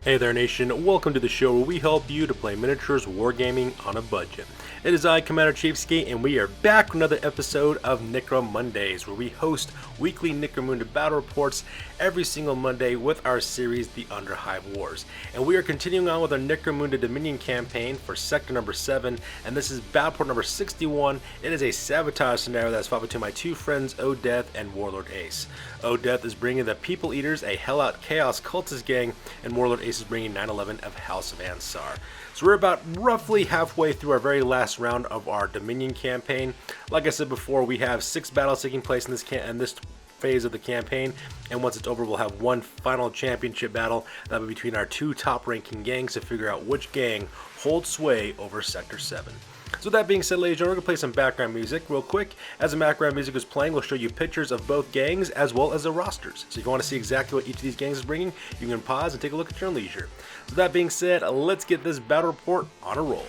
Hey there nation, welcome to the show where we help you to play miniatures wargaming on a budget. It is I, Commander Cheapskate, and we are back with another episode of Necro-Mondays, where we host weekly Necromunda Battle Reports every single Monday with our series, the Underhive Wars. And we are continuing on with our Necromunda Dominion campaign for sector number 7, and this is battle report number 61. It is a sabotage scenario that's fought between my two friends, O'Death and Warlord Ace. O'Death is bringing the People Eaters, a Helot Chaos Cults gang, and Warlord Ace is bringing 911 of House of Saar. So we're about roughly halfway through our very last round of our Dominion campaign. Like I said before, we have 6 battles taking place in this phase of the campaign, and once it's over we'll have one final championship battle that'll be between our two top ranking gangs to figure out which gang holds sway over Sector 7. So with that being said, ladies and gentlemen, we're going to play some background music real quick. As the background music is playing, we'll show you pictures of both gangs as well as the rosters. So if you want to see exactly what each of these gangs is bringing, you can pause and take a look at your leisure. So with that being said, let's get this battle report on a roll.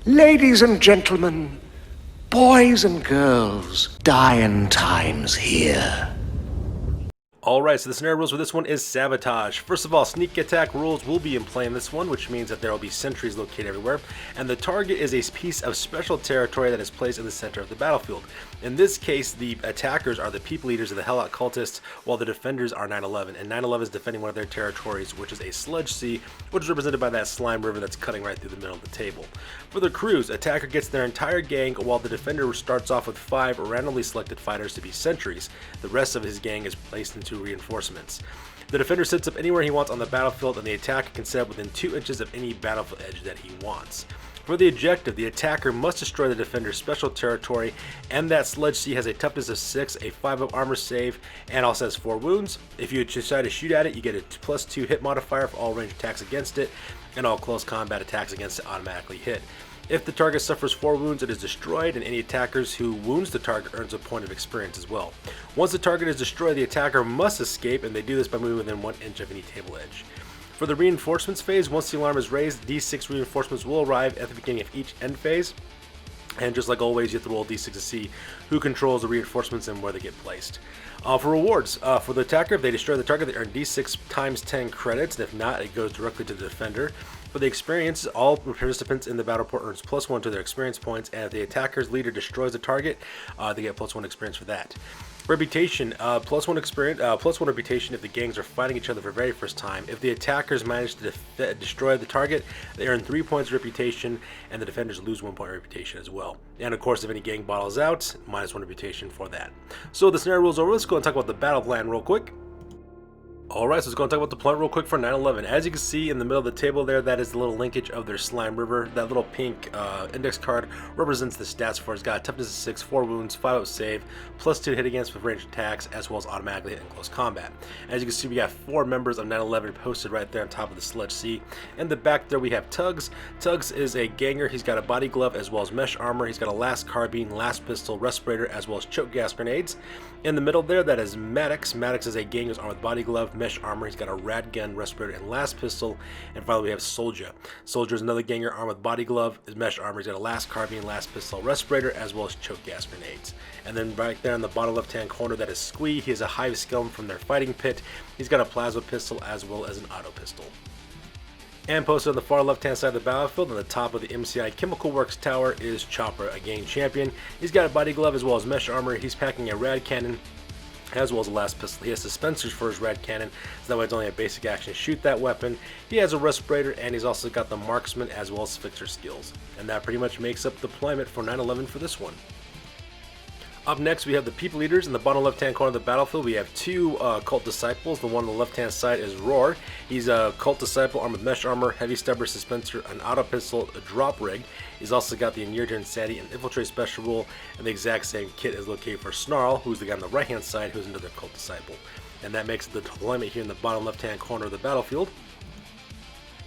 Ladies and gentlemen, boys and girls, dying times here. Alright, so the scenario rules for this one is Sabotage. First of all, sneak attack rules will be in play in this one, which means that there will be sentries located everywhere, and the target is a piece of special territory that is placed in the center of the battlefield. In this case, the attackers are the People Eaters of the Helot Cultists, while the defenders are 911, and 911 is defending one of their territories, which is a sludge sea, which is represented by that slime river that's cutting right through the middle of the table. For the crews, attacker gets their entire gang, while the defender starts off with 5 randomly selected fighters to be sentries. The rest of his gang is placed into reinforcements. The defender sits up anywhere he wants on the battlefield, and the attacker can set up within 2 inches of any battlefield edge that he wants. For the objective, the attacker must destroy the defender's special territory, and that sludge sea has a toughness of 6, a 5 of armor save, and also has 4 wounds. If you decide to shoot at it, you get a +2 hit modifier for all ranged attacks against it, and all close combat attacks against it automatically hit. If the target suffers 4 wounds, it is destroyed, and any attackers who wounds the target earns a point of experience as well. Once the target is destroyed, the attacker must escape, and they do this by moving within 1 inch of any table edge. For the reinforcements phase, once the alarm is raised, D6 reinforcements will arrive at the beginning of each end phase. And just like always, you have to roll D6 to see who controls the reinforcements and where they get placed. For rewards, for the attacker, if they destroy the target, they earn D6 times 10 credits, and if not, it goes directly to the defender. For the experience, all participants in the battle report earns +1 to their experience points, and if the attacker's leader destroys the target, they get +1 experience for that. Reputation, +1 experience, +1 reputation if the gangs are fighting each other for the very first time. If the attackers manage to destroy the target, they earn 3 points of reputation, and the defenders lose 1 point of reputation as well. And of course, if any gang bottles out, -1 reputation for that. So the scenario rules over. Let's go and talk about the battle plan real quick. Alright, so let's go and talk about the plan real quick for 911. As you can see in the middle of the table there, that is the little linkage of their slime river. That little pink index card represents the stats for it. It's got a toughness of 6, 4 wounds, 5 out save, +2 hit against with ranged attacks, as well as automatically hit in close combat. As you can see, we got 4 members of 911 posted right there on top of the sludge sea. In the back there, we have Tugs. Tugs is a ganger. He's got a body glove as well as mesh armor. He's got a last carbine, last pistol, respirator, as well as choke gas grenades. In the middle there, that is Maddox. Maddox is a ganger's armed with body glove, mesh armor. He's got a rad gun, respirator, and last pistol. And finally, we have Soldier. Soldier is another ganger armed with body glove, his mesh armor. He's got a last carbine, last pistol, respirator, as well as choke gas grenades. And then right there in the bottom left-hand corner, that is Squee. He is a hive scum from their fighting pit. He's got a plasma pistol as well as an auto pistol. And posted on the far left-hand side of the battlefield, on the top of the MCI Chemical Works tower, is Chopper, a gang champion. He's got a body glove as well as mesh armor. He's packing a rad cannon as well as a last pistol. He has suspensors for his rad cannon, so that way it's only a basic action to shoot that weapon. He has a respirator, and he's also got the marksman as well as fixer skills. And that pretty much makes up deployment for 911 for this one. Up next, we have the People Eaters. In the bottom left-hand corner of the battlefield, we have two Cult Disciples. The one on the left-hand side is Roar. He's a Cult Disciple armed with mesh armor, heavy stubber dispenser, an auto pistol, a drop rig. He's also got the Inure to Insanity and Infiltrate special rule, and the exact same kit is located for Snarl, who's the guy on the right-hand side, who's another Cult Disciple. And that makes the deployment here in the bottom left-hand corner of the battlefield.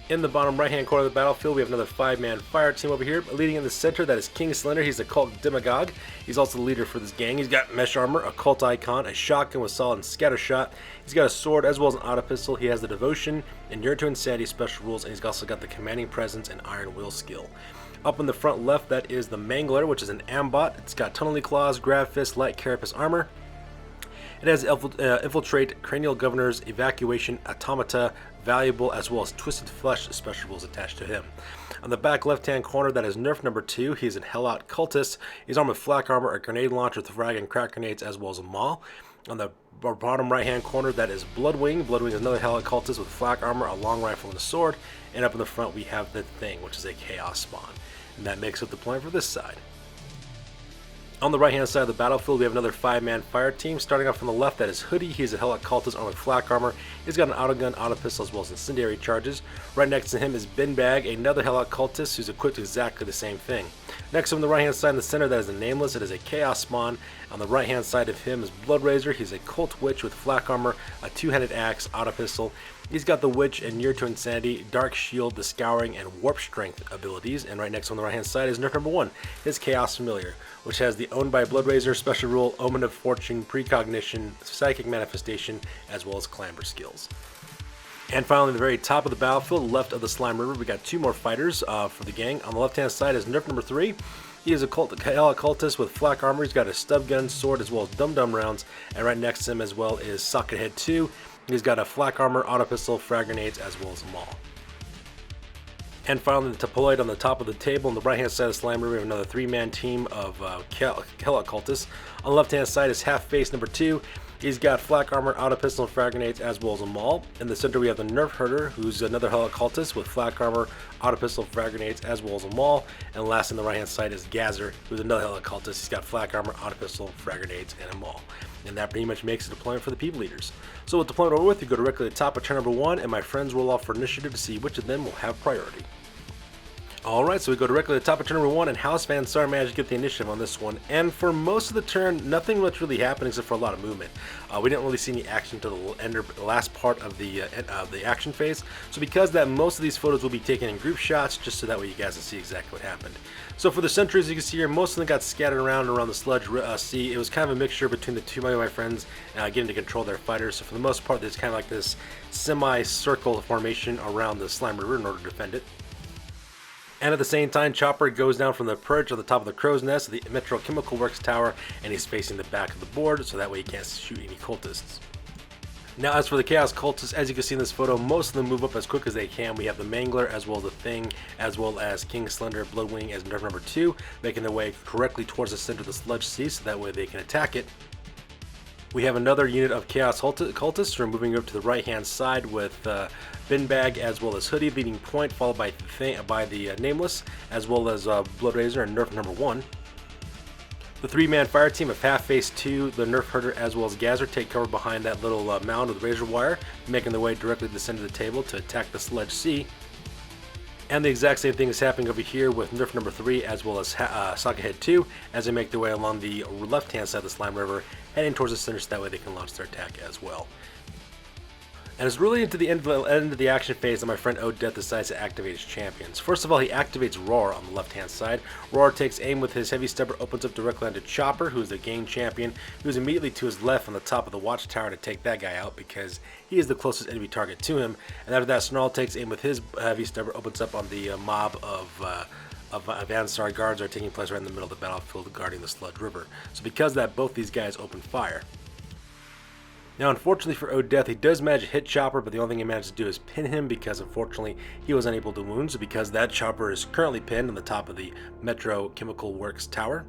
In the bottom right-hand corner of the battlefield, we have another 5-man fire team over here. Leading in the center, that is King Slender. He's a cult demagogue. He's also the leader for this gang. He's got mesh armor, a cult icon, a shotgun with solid scatter shot. He's got a sword as well as an auto pistol. He has the devotion, Inure to Insanity special rules, and he's also got the commanding presence and iron will skill. Up in the front left, that is the Mangler, which is an ambot. It's got tunneling claws, grab fist, light carapace armor. It has Infiltrate, Cranial Governors, Evacuation, Automata, Valuable, as well as Twisted Flesh special rules attached to him. On the back left-hand corner, that is Nerf number 2. He's a Helot Cultist. He's armed with flak armor, a grenade launcher with frag and crack grenades, as well as a maul. On the bottom right-hand corner, that is Bloodwing. Bloodwing is another Helot Cultist with flak armor, a long rifle, and a sword. And up in the front, we have the Thing, which is a Chaos Spawn. And that makes up the plan for this side. On the right-hand side of the battlefield, we have another 5-man fire team. Starting off on the left, that is Hoodie. He's a Helot Cultist armed with flak armor. He's got an autogun, auto pistol, as well as incendiary charges. Right next to him is Binbag, another Helot Cultist who's equipped with exactly the same thing. Next on the right-hand side in the center, that is the Nameless. It is a Chaos Spawn. On the right-hand side of him is Bloodraiser. He's a Cult Witch with flak armor, a two-handed axe, auto pistol. He's got the Witch, Inure to Insanity, Dark Shield, the Scouring, and Warp Strength abilities. And right next on the right-hand side is Nerf number 1, his Chaos Familiar, which has the Owned by Bloodraiser special rule, Omen of Fortune, Precognition, Psychic Manifestation, as well as Clamber skills. And finally, the very top of the battlefield, left of the Slime River, we got two more fighters for the gang. On the left-hand side is Nerf number 3. He is a Helot Cultist with flak armor. He's got a stub gun, sword, as well as dum-dum rounds. And right next to him as well is Sockhead 2. He's got a flak armor, auto pistol, frag grenades, as well as a maul. And finally, the deployed on the top of the table on the right-hand side of the Slime River, we have another 3-man team of Helot Cultists. On the left-hand side is Half-Face number 2. He's got flak armor, auto pistol, and frag grenades, as well as a maul. In the center, we have the Nerf Herder, who's another Helot Cultist with flak armor, auto pistol, frag grenades, as well as a maul. And last on the right-hand side is Gazer, who's another Helot Cultist. He's got flak armor, auto pistol, frag grenades, and a maul. And that pretty much makes the deployment for the People Eaters. So with deployment over with, you go directly to the top of turn number 1, and my friends roll off for initiative to see which of them will have priority. Alright, so we go directly to the top of turn number 1, and House Van Saar managed to get the initiative on this one. And for most of the turn, nothing much really happened except for a lot of movement. We didn't really see any action until the last part of the action phase. So because of that, most of these photos will be taken in group shots, just so that way you guys can see exactly what happened. So for the sentries, you can see here, most of them got scattered around the Sludge Sea. It was kind of a mixture between the two of my friends getting to control their fighters. So for the most part, there's kind of like this semi-circle formation around the Slime River in order to defend it. And at the same time, Chopper goes down from the perch on the top of the Crow's Nest, the Metro Chemical Works Tower, and he's facing the back of the board, so that way he can't shoot any cultists. Now, as for the Chaos Cultists, as you can see in this photo, most of them move up as quick as they can. We have the Mangler, as well as the Thing, as well as King Slender, Bloodwing, as Nerf number 2, making their way correctly towards the center of the Sludge Sea, so that way they can attack it. We have another unit of Chaos Cultists. We're moving up to the right-hand side with Binbag as well as Hoodie leading point, followed by the Nameless, as well as Bloodraiser and Nerf number 1. The 3-man fire team of Half-Face 2, the Nerf Herder, as well as Gazer take cover behind that little mound with razor wire, making their way directly to the center of the table to attack the Sludge Sea. And the exact same thing is happening over here with Nerf number 3 as well as Sockhead 2 as they make their way along the left-hand side of the Slime River, heading towards the center so that way they can launch their attack as well. And it's really into the end of the action phase that my friend Odette decides to activate his champions. First of all, he activates Roar on the left-hand side. Roar takes aim with his heavy stubber, opens up directly onto Chopper, who is the game champion, who's immediately to his left on the top of the watchtower to take that guy out because he is the closest enemy target to him. And after that, Snarl takes aim with his heavy stubber, opens up on the mob of Van Saar guards are taking place right in the middle of the battlefield guarding the Sludge River. So because of that, both these guys open fire. Now, unfortunately for Odette, he does manage to hit Chopper, but the only thing he managed to do is pin him because, unfortunately, he was unable to wound. So because that, Chopper is currently pinned on the top of the Metro Chemical Works Tower.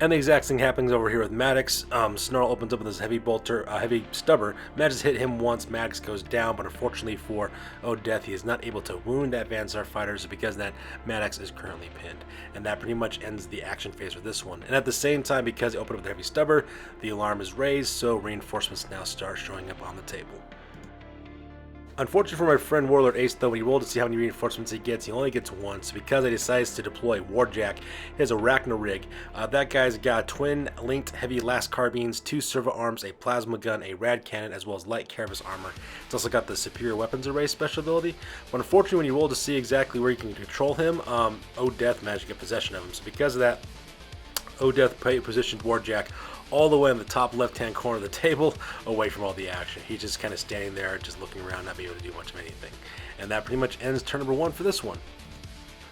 And the exact thing happens over here with Maddox. Snarl opens up with his heavy bolter, heavy stubber. Manages to hit him once. Maddox goes down, but unfortunately for Odeth, he is not able to wound that Vanzar fighter, so because of that, Maddox is currently pinned. And that pretty much ends the action phase for this one. And at the same time, because he opened up with the heavy stubber, the alarm is raised, so reinforcements now start showing up on the table. Unfortunately for my friend Warlord Ace, though, when he rolled to see how many reinforcements he only gets one. So because he decides to deploy Warjack, he has Arachno Rig. That guy's got twin linked heavy last carbines, 2 servo arms, a plasma gun, a rad cannon, as well as light carapace armor. It's also got the superior weapons array special ability. But unfortunately, when you roll to see exactly where you can control him, Odeth managed to get possession of him. So because of that, Odeth positioned Warjack all the way in the top left-hand corner of the table, away from all the action. He's just kind of standing there, just looking around, not being able to do much of anything. And that pretty much ends turn number 1 for this one.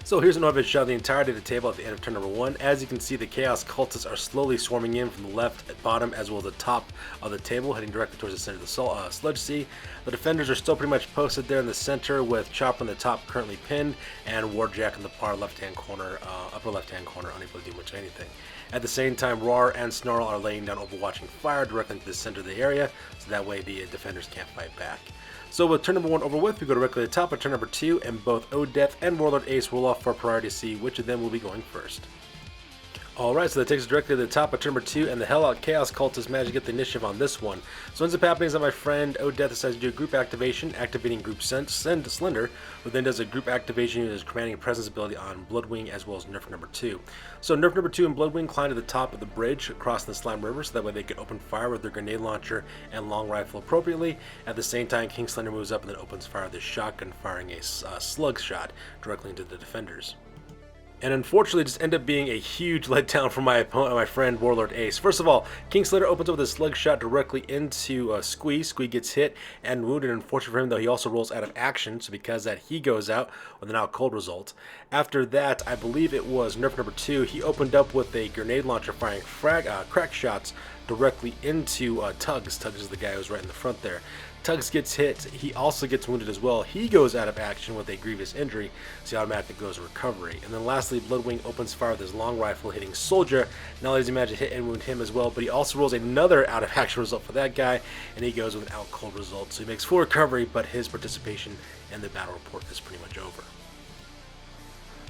So here's an overhead shot of the entirety of the table at the end of turn number 1. As you can see, the Chaos Cultists are slowly swarming in from the left at bottom as well as the top of the table, heading directly towards the center of the Sludge Sea. The defenders are still pretty much posted there in the center, with Chopper in the top currently pinned, and Warjack in the upper left-hand corner, unable to do much of anything. At the same time, Roar and Snarl are laying down overwatching fire directly into the center of the area, so that way the defenders can't fight back. So with turn number 1 over with, we go directly to the top of turn number 2, and both Odeth and Warlord Ace roll off for priority to see which of them will be going first. Alright, so that takes us directly to the top of turn number 2, and the Helot Chaos Cults managed to get the initiative on this one. So what ends up happening is that my friend Odeth decides to do a group activation, activating Group Slender, who then does a group activation using his commanding presence ability on Bloodwing as well as Nerf number 2. So Nerf number 2 and Bloodwing climb to the top of the bridge across the Slime River, so that way they can open fire with their grenade launcher and long rifle appropriately. At the same time, King Slender moves up and then opens fire with his shotgun, firing a slug shot directly into the defenders. And unfortunately, just ended up being a huge letdown for my opponent, my friend Warlord Ace. First of all, King Slender opens up with a slug shot directly into Squee. Squee gets hit and wounded. Unfortunately for him, though, he also rolls out of action, so because of that, he goes out with an out cold result. After that, I believe it was Nerf number 2. He opened up with a grenade launcher, firing crack shots directly into Tugs. Tugs is the guy who's right in the front there. Tugs gets hit, he also gets wounded as well. He goes out of action with a grievous injury, so he automatically goes to recovery. And then lastly, Bloodwing opens fire with his long rifle, hitting Soldier. Not only does he manage to hit and wound him as well, but he also rolls another out of action result for that guy, and he goes with an out cold result. So he makes full recovery, but his participation in the battle report is pretty much over.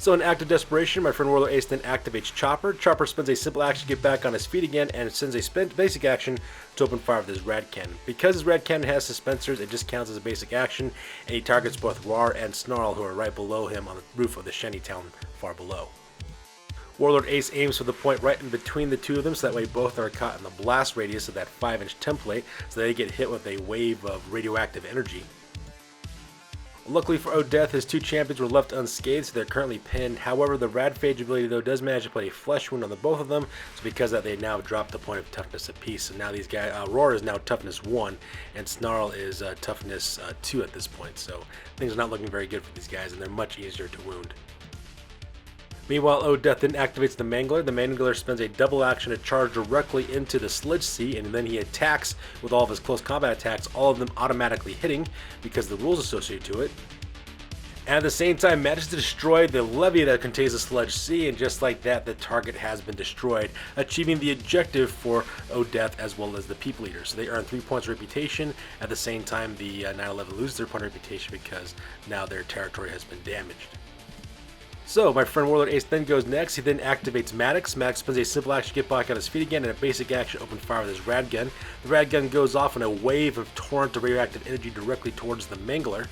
So in Act of Desperation, my friend Warlord Ace then activates Chopper. Chopper spends a simple action to get back on his feet again, and sends a basic action to open fire with his Rad Cannon. Because his Rad Cannon has suspensors, it just counts as a basic action, and he targets both Roar and Snarl, who are right below him on the roof of the shantytown far below. Warlord Ace aims for the point right in between the two of them, so that way both are caught in the blast radius of that 5-inch template, so they get hit with a wave of radioactive energy. Luckily for Odeth, his 2 champions were left unscathed, so they're currently pinned. However, the Radphage ability, though, does manage to put a flesh wound on the both of them, so because of that, they now drop the point of toughness apiece. So now these guys, Roar is now toughness 1, and Snarl is toughness 2 at this point, so things are not looking very good for these guys, and they're much easier to wound. Meanwhile, Odeth then activates the Mangler. The Mangler spends a double action to charge directly into the Sludge Sea, and then he attacks with all of his close combat attacks, all of them automatically hitting because of the rules associated to it. And at the same time, manages to destroy the levee that contains the Sludge Sea, and just like that, the target has been destroyed, achieving the objective for Odeth as well as the People Eater. So they earn 3 points of reputation. At the same time, the 9/11 loses their point of reputation because now their territory has been damaged. So, my friend Warlord Ace then goes next. He then activates Maddox. Maddox spends a simple action to get back on his feet again, and a basic action open fire with his rad gun. The rad gun goes off in a wave of torrent of radioactive energy directly towards the Mangler.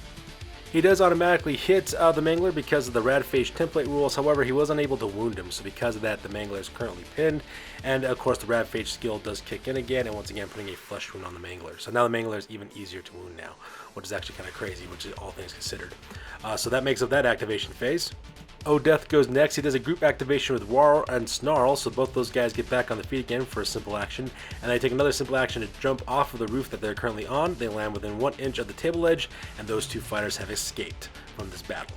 He does automatically hit the Mangler because of the Radphage template rules. However, he was unable to wound him, so because of that, the Mangler is currently pinned. And of course, the Radphage skill does kick in again, and once again putting a flesh wound on the Mangler. So now the Mangler is even easier to wound now, which is actually kind of crazy, which is all things considered. So that makes up that activation phase. Odeth goes next. He does a group activation with Roar and Snarl, so both those guys get back on the feet again for a simple action, and they take another simple action to jump off of the roof that they're currently on. They land within 1 inch of the table edge, and those 2 fighters have escaped from this battle.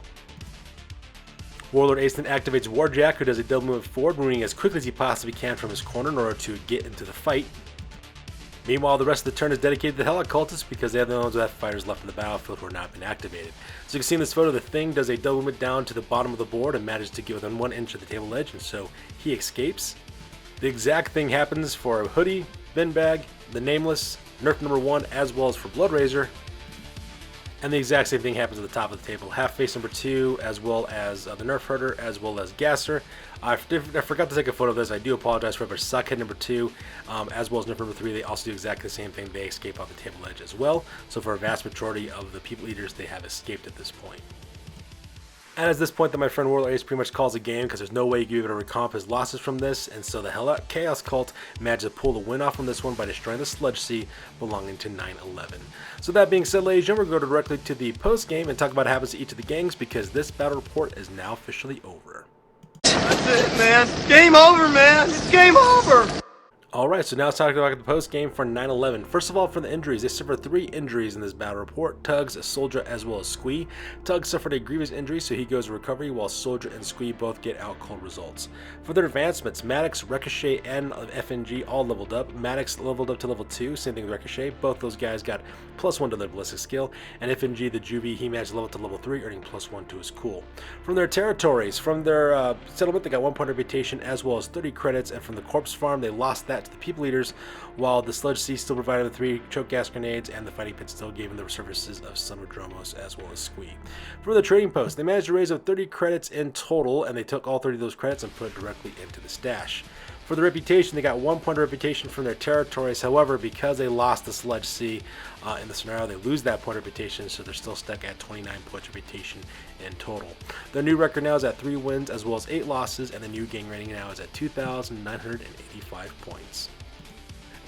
Warlord Ace then activates Warjack, who does a double move forward, moving as quickly as he possibly can from his corner in order to get into the fight. Meanwhile, the rest of the turn is dedicated to the Helot Cultists because they have the ones who have fighters left in the battlefield who have not been activated. So you can see in this photo, the Thing does a double movement down to the bottom of the board and manages to get within 1 inch of the table edge, and so he escapes. The exact thing happens for Hoodie, Binbag, the Nameless, Nerf number 1, as well as for Bloodraiser. And the exact same thing happens at the top of the table. Half face number 2, as well as the Nerf Herder, as well as Gasser. I forgot to take a photo of this. I do apologize for it, but Suckhead number 2, as well as Nerf number 3, they also do exactly the same thing. They escape off the table edge as well. So for a vast majority of the people eaters, they have escaped at this point. And at this point that my friend Warlord Ace pretty much calls a game because there's no way you'd be able to recomp his losses from this, and so the Helot Chaos Cult managed to pull the win off from this one by destroying the Sludge Sea belonging to 9/11. So that being said, ladies and gentlemen, we're going to go directly to the post game and talk about what happens to each of the gangs because this battle report is now officially over. That's it, man. Game over, man. It's game over. Alright, so now let's talk about the post game for 9/11. First of all, for the injuries, they suffered 3 injuries in this battle report. Tugs, Soldier, as well as Squee. Tugs suffered a grievous injury, so he goes to recovery, while Soldier and Squee both get out cold results. For their advancements, Maddox, Ricochet, and FNG all leveled up. Maddox leveled up to level 2, same thing with Ricochet. Both those guys got +1 to their ballistic skill, and FNG, the Juvie, he managed to level up to level 3, earning +1 to his cool. From their territories, from their settlement, they got 1 point reputation, as well as 30 credits, and from the corpse farm, they lost that to the people eaters, while the Sludge Sea still provided the 3 choke gas grenades, and the fighting pit still gave them the services of Summer-Dromos as well as Squee. For the trading post, they managed to raise up 30 credits in total, and they took all 30 of those credits and put it directly into the stash. For the reputation, they got 1 point of reputation from their territories. However, because they lost the Sludge Sea in the scenario, they lose that point of reputation, so they're still stuck at 29 points of reputation in total. Their new record now is at 3 wins as well as 8 losses, and the new gang rating now is at 2,985 points.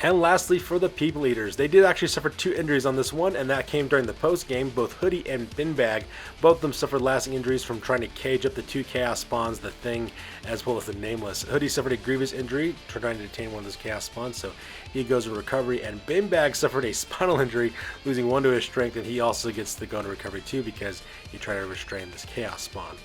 And lastly, for the People Eaters, they did actually suffer 2 injuries on this one, and that came during the post game. Both Hoodie and Binbag, both of them suffered lasting injuries from trying to cage up the 2 Chaos Spawns, the Thing, as well as the Nameless. Hoodie suffered a grievous injury trying to detain one of those Chaos Spawns, so he goes to recovery, and Binbag suffered a spinal injury, losing 1 to his strength, and he also gets to go into recovery too because he tried to restrain this Chaos Spawn.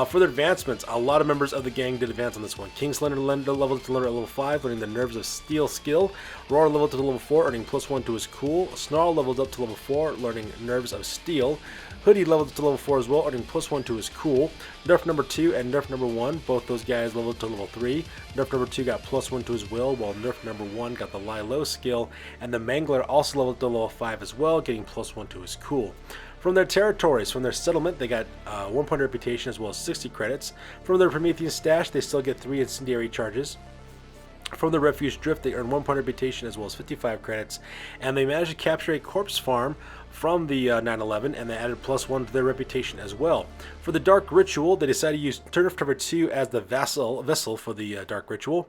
For their advancements, a lot of members of the gang did advance on this one. King Slender leveled to level 5, learning the Nerves of Steel skill. Roar leveled to level 4, earning +1 to his cool. Snarl leveled up to level 4, learning Nerves of Steel. Hoodie leveled to level 4 as well, earning +1 to his cool. Nerf number 2 and Nerf number 1, both those guys leveled to level 3. Nerf number 2 got +1 to his will, while Nerf number 1 got the Lie Low skill. And the Mangler also leveled to level 5 as well, getting +1 to his cool. From their territories, from their settlement, they got 1 point of reputation as well as 60 credits. From their Promethean stash, they still get 3 incendiary charges. From the Refuge Drift, they earn 1 point of reputation as well as 55 credits. And they managed to capture a corpse farm from the 9/11, and they added +1 to their reputation as well. For the Dark Ritual, they decided to use Nerf number 2 as the vessel for the Dark Ritual.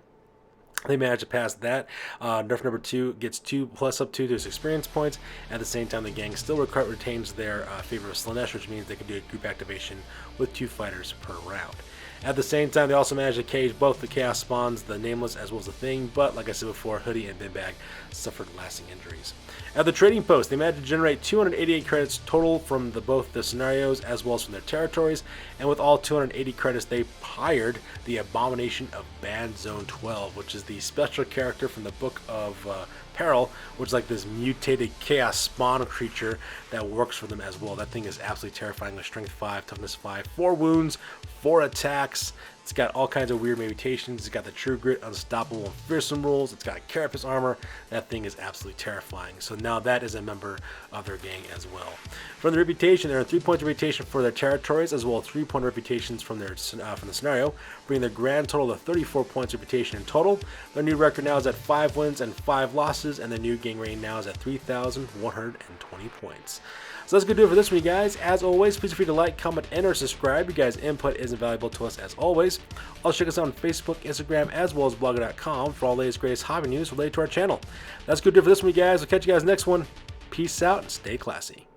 They managed to pass that. Nerf number 2 gets 2 plus up 2 to his experience points. At the same time, the gang still retains their favor of Slanesh, which means they can do a group activation with 2 fighters per round. At the same time, they also managed to cage both the Chaos Spawns, the Nameless, as well as the Thing, but like I said before, Hoodie and Binbag suffered lasting injuries. At the trading post, they managed to generate 288 credits total from both the scenarios as well as from their territories, and with all 280 credits, they hired the Abomination of Bad Zone 12, which is the special character from the Book of Peril, which is like this mutated Chaos Spawn creature that works for them as well. That thing is absolutely terrifying with Strength 5, Toughness 5, 4 wounds, 4 attacks. It's got all kinds of weird mutations. It's got the True Grit, Unstoppable, and Fearsome rules. It's got Carapace armor. That thing is absolutely terrifying. So now that is a member of their gang as well. For the reputation, they earn 3 points of reputation for their territories, as well as 3 point reputations from the scenario, bringing their grand total to 34 points of reputation in total. Their new record now is at 5 wins and 5 losses, and the new gang rating now is at 3,120 points. So that's going to do it for this one, you guys. As always, please feel free to like, comment, and or subscribe. You guys' input is invaluable to us as always. Also check us out on Facebook, Instagram, as well as blogger.com for all the latest, greatest hobby news related to our channel. That's going to do it for this one, you guys. We'll catch you guys next one. Peace out and stay classy.